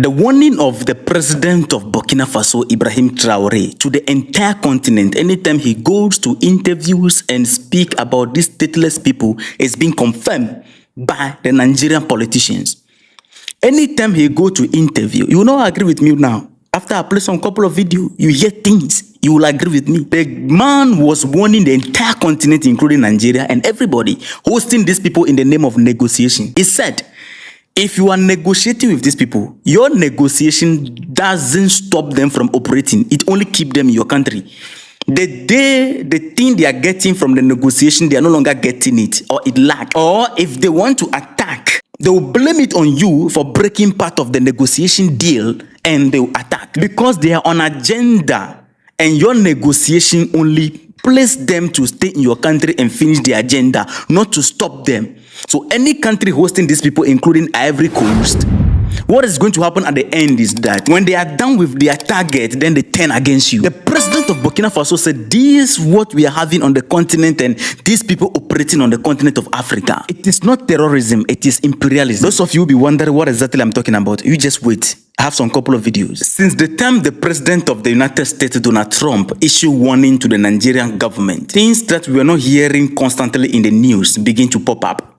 The warning of the president of Burkina Faso, Ibrahim Traore, to the entire continent anytime he goes to interviews and speak about these stateless people is being confirmed by the Nigerian politicians. Anytime he go to interview, you will not agree with me now. After I play some couple of videos, you hear things, you will agree with me. The man was warning the entire continent, including Nigeria and everybody, hosting these people in the name of negotiation. He said, if you are negotiating with these people, your negotiation doesn't stop them from operating. It only keeps them in your country. The thing they are getting from the negotiation, they are no longer getting it, or it lack. Or if they want to attack, they will blame it on you for breaking part of the negotiation deal, and they will attack. Because they are on agenda, and your negotiation only place them to stay in your country and finish the agenda, not to stop them. So any country hosting these people, including Ivory Coast, what is going to happen at the end is that when they are done with their target, then they turn against you. The president of Burkina Faso said, this is what we are having on the continent and these people operating on the continent of Africa. It is not terrorism, it is imperialism. Those of you will be wondering what exactly I'm talking about. You just wait. I have some couple of videos. Since the time the president of the United States, Donald Trump, issued warning to the Nigerian government, things that we are not hearing constantly in the news begin to pop up.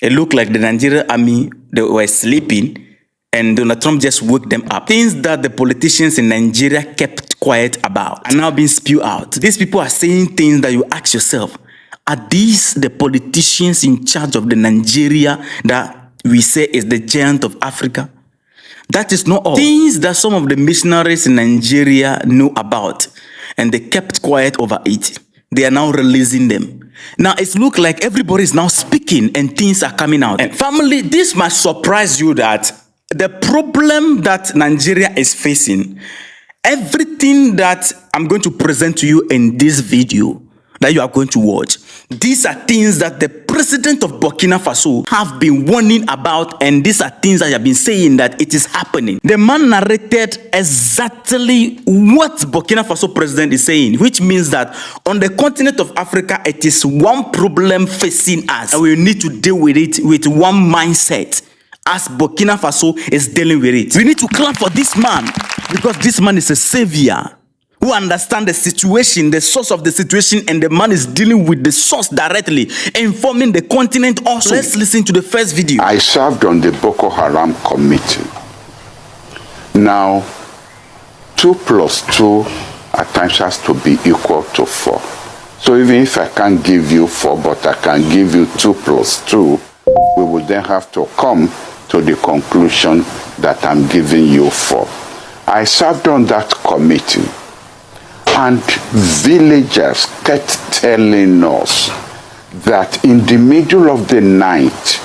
It looked like the Nigerian army, they were sleeping, and Donald Trump just woke them up. Things that the politicians in Nigeria kept quiet about are now being spewed out. These people are saying things that you ask yourself, are these the politicians in charge of the Nigeria that we say is the giant of Africa? That is not all. Things that some of the missionaries in Nigeria know about, and they kept quiet over it. They are now releasing them. Now, it looks like everybody is now speaking and things are coming out. And family, this must surprise you that the problem that Nigeria is facing, everything that I'm going to present to you in this video that you are going to watch, these are things that the president of Burkina Faso have been warning about, and these are things that have been saying that it is happening. The man narrated exactly what Burkina Faso president is saying, which means that on the continent of Africa, it is one problem facing us, and we need to deal with it with one mindset. As Burkina Faso is dealing with it, we need to clap for this man, because this man is a savior who understands the situation, the source of the situation, and the man is dealing with the source directly, informing the continent also. Let's listen to the first video. I served on the Boko Haram committee. Now, 2 + 2 at times has to be equal to 4. So even if I can't give you 4, but I can give you 2 + 2, we would then have to come to the conclusion that I'm giving you 4. I served on that committee, and villagers kept telling us that in the middle of the night,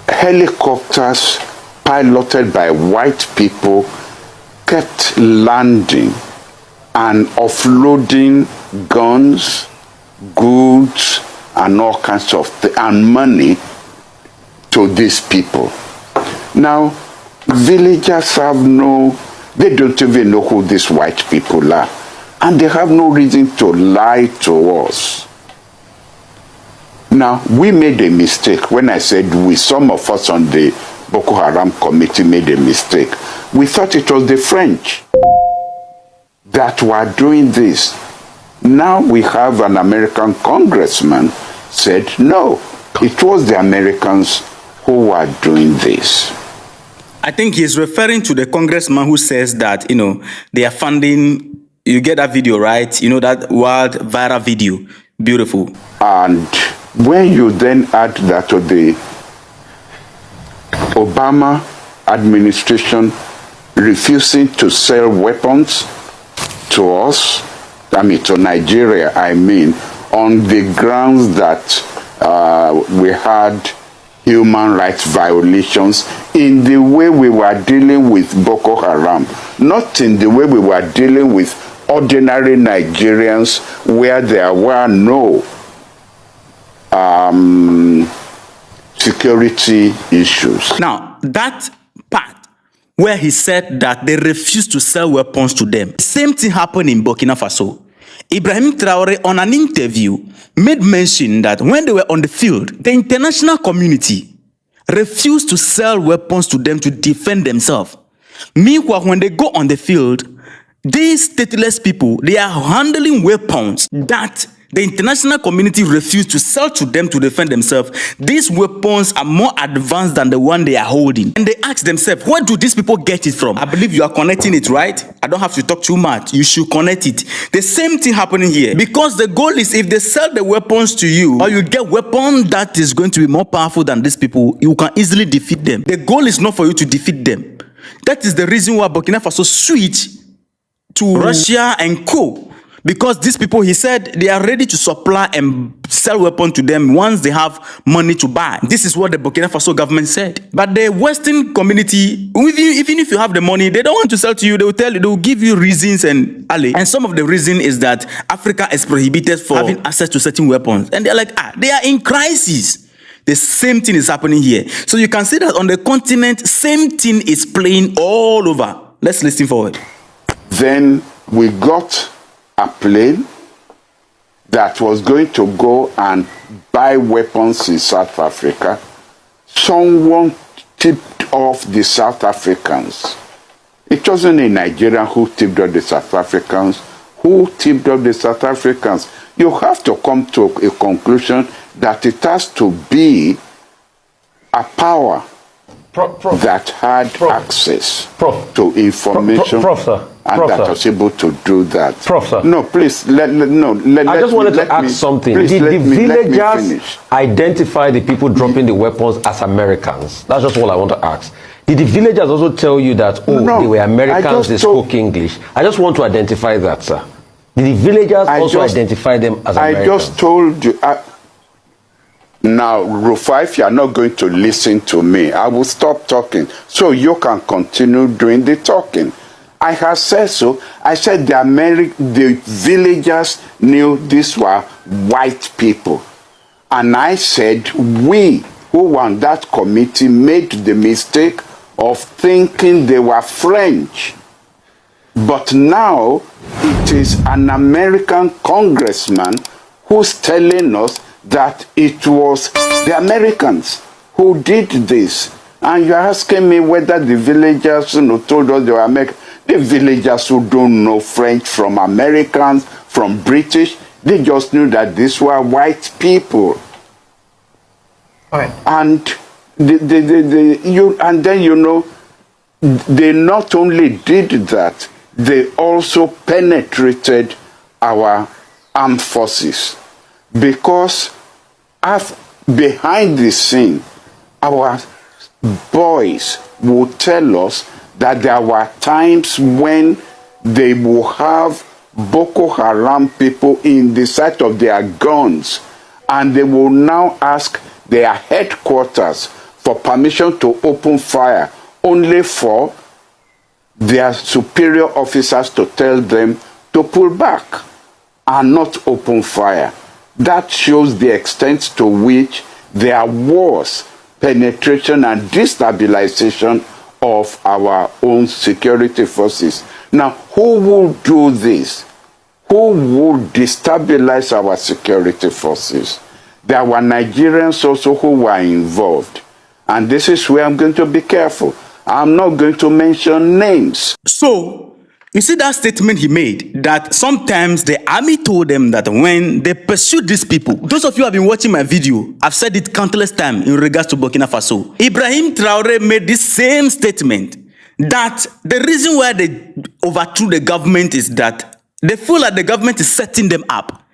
helicopters piloted by white people kept landing and offloading guns, goods, and all kinds of things, and money to these people. Now, villagers have they don't even know who these white people are. And they have no reason to lie to us. Now, we made a mistake. When I said we, some of us on the Boko Haram committee made a mistake. We thought it was the French that were doing this. Now we have an American congressman said, no, it was the Americans who were doing this. I think he's referring to the congressman who says that, they are funding, you get that video, right? That wild viral video. Beautiful. And when you then add that to the Obama administration refusing to sell weapons to us, to Nigeria, on the grounds that we had human rights violations in the way we were dealing with Boko Haram, not in the way we were dealing with ordinary Nigerians where there were no security issues. Now, that part where he said that they refused to sell weapons to them, same thing happened in Burkina Faso. Ibrahim Traore, on an interview, made mention that when they were on the field, the international community refuse to sell weapons to them to defend themselves. Meanwhile, when they go on the field, these stateless people, they are handling weapons that the international community refused to sell to them to defend themselves. These weapons are more advanced than the one they are holding. And they ask themselves, where do these people get it from? I believe you are connecting it, right? I don't have to talk too much. You should connect it. The same thing happening here. Because the goal is, if they sell the weapons to you, or you get weapon that is going to be more powerful than these people, you can easily defeat them. The goal is not for you to defeat them. That is the reason why Burkina Faso switched to Russia and co. Because these people, he said, they are ready to supply and sell weapons to them once they have money to buy. This is what the Burkina Faso government said. But the Western community, even if you have the money, they don't want to sell to you. They will tell you, they will give you reasons and alley. And some of the reason is that Africa is prohibited for having access to certain weapons. And they're like, they are in crisis. The same thing is happening here. So you can see that on the continent, same thing is playing all over. Let's listen forward. Then we got a plane that was going to go and buy weapons in South Africa. Someone tipped off the South Africans. It wasn't a Nigerian who tipped off the South Africans. Who tipped off the South Africans? You have to come to a conclusion that it has to be a power that had access to information and that was able to do that. No, please, I just wanted to ask something. Did the villagers identify the people dropping the weapons as Americans? That's just all I want to ask. Did the villagers also tell you that, they were Americans, they spoke English? I just want to identify that, sir. Did the villagers also identify them as Americans? I just told you. Now, Rufa, if you are not going to listen to me, I will stop talking so you can continue doing the talking. I have said so. I said the villagers knew these were white people. And I said we who were on that committee made the mistake of thinking they were French. But now it is an American congressman who's telling us that it was the Americans who did this. And you're asking me whether the villagers told us they were Americans. The villagers who don't know French from Americans, from British, they just knew that these were white people. All right. And then they not only did that, they also penetrated our armed forces. Because behind the scene, our boys will tell us that there were times when they will have Boko Haram people in the sight of their guns, and they will now ask their headquarters for permission to open fire, only for their superior officers to tell them to pull back and not open fire. That shows the extent to which there was penetration and destabilization of our own security forces. Now, who will do this? Who will destabilize our security forces? There were Nigerians also who were involved. And this is where I'm going to be careful. I'm not going to mention names. So, you see that statement he made, that sometimes the army told them that when they pursued these people, those of you who have been watching my video, I've said it countless times in regards to Burkina Faso. Ibrahim Traore made this same statement, that the reason why they overthrew the government is that they feel like the government is setting them up.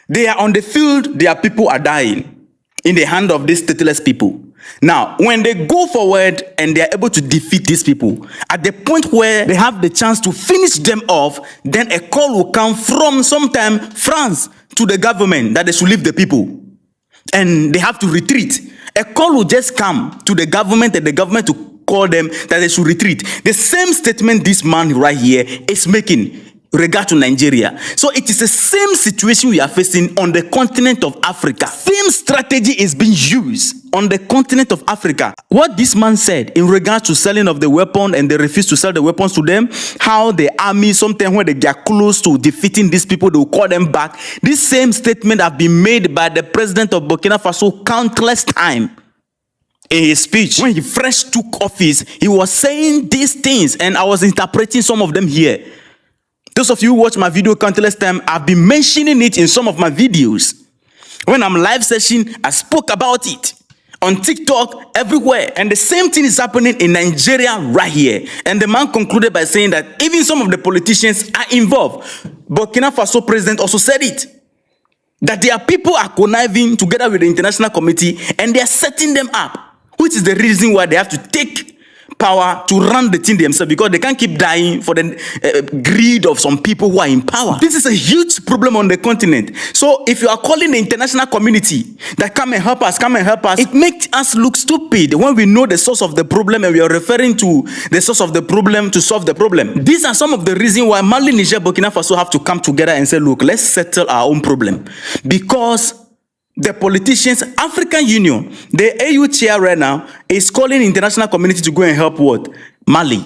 They are on the field, their people are dying in the hand of these stateless people. Now, when they go forward and they are able to defeat these people, at the point where they have the chance to finish them off, then a call will come from sometime France to the government that they should leave the people. And they have to retreat. A call will just come to the government and the government to call them that they should retreat. The same statement this man right here is making regard to Nigeria. So it is the same situation we are facing on the continent of Africa. Same strategy is being used on the continent of Africa. What this man said in regard to selling of the weapon and they refuse to sell the weapons to them, how the army, sometimes when they get close to defeating these people, they will call them back. This same statement have been made by the president of Burkina Faso countless times. In his speech, when he fresh took office, he was saying these things, and I was interpreting some of them here. Those of you who watch my video countless times, I've been mentioning it in some of my videos. When I'm live session, I spoke about it on TikTok, everywhere. And the same thing is happening in Nigeria right here. And the man concluded by saying that even some of the politicians are involved. Burkina Faso president also said it. That their people are conniving together with the international committee and they are setting them up. Which is the reason why they have to take power to run the thing themselves, because they can't keep dying for the greed of some people who are in power. This is a huge problem on the continent. So if you are calling the international community that come and help us, it makes us look stupid when we know the source of the problem and we are referring to the source of the problem to solve the problem. These are some of the reasons why Mali, Niger, Burkina Faso have to come together and say, look, let's settle our own problem. Because the politicians, African Union, the AU chair right now is calling international community to go and help what? Mali.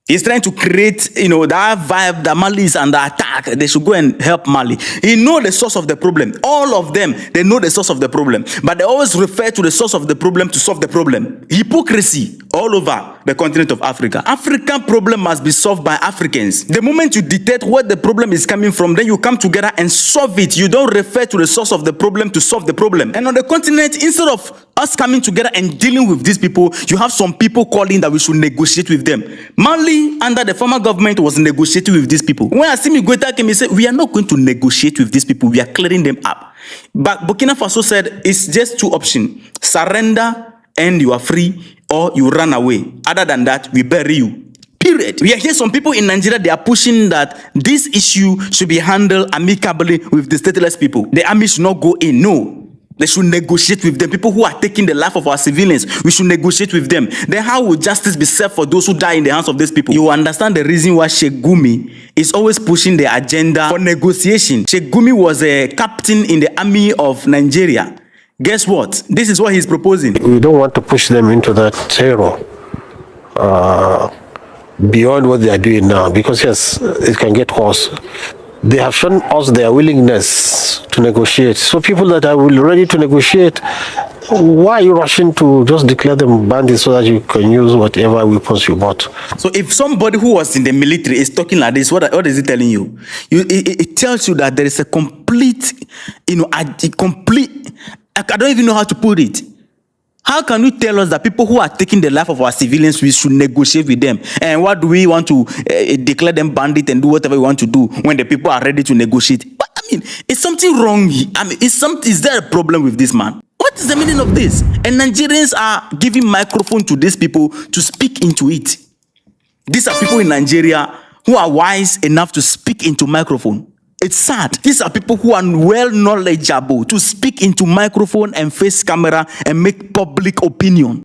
He's trying to create, that vibe that Mali is under attack. They should go and help Mali. He knows the source of the problem. All of them, they know the source of the problem. But they always refer to the source of the problem to solve the problem. Hypocrisy all over the continent of Africa. African problem must be solved by Africans. The moment you detect where the problem is coming from, then you come together and solve it. You don't refer to the source of the problem to solve the problem. And on the continent, instead of us coming together and dealing with these people, you have some people calling that we should negotiate with them. Mali, under the former government, was negotiating with these people. When Assimi Goïta came, he said, we are not going to negotiate with these people. We are clearing them up. But Burkina Faso said, it's just two options. Surrender and you are free, or you run away. Other than that, we bury you. Period. We are here, some people in Nigeria, they are pushing that this issue should be handled amicably with the stateless people. The army should not go in. No. They should negotiate with them. People who are taking the life of our civilians, we should negotiate with them. Then how will justice be served for those who die in the hands of these people? You understand the reason why Sheikh Gumi is always pushing the agenda for negotiation. Sheikh Gumi was a captain in the army of Nigeria. Guess what? This is what he's proposing. We don't want to push them into that terror beyond what they are doing now, because yes, it can get worse. They have shown us their willingness to negotiate. So people that are ready to negotiate, why are you rushing to just declare them bandits so that you can use whatever weapons you bought? So if somebody who was in the military is talking like this, what is it telling you? It tells you that there is a complete, I don't even know how to put it. How can you tell us that people who are taking the life of our civilians, we should negotiate with them? And what do we want to declare them bandit and do whatever we want to do when the people are ready to negotiate? But is something wrong? Is there a problem with this man? What is the meaning of this? And Nigerians are giving microphone to these people to speak into it. These are people in Nigeria who are wise enough to speak into microphone. It's sad. These are people who are well knowledgeable to speak into microphone and face camera and make public opinion.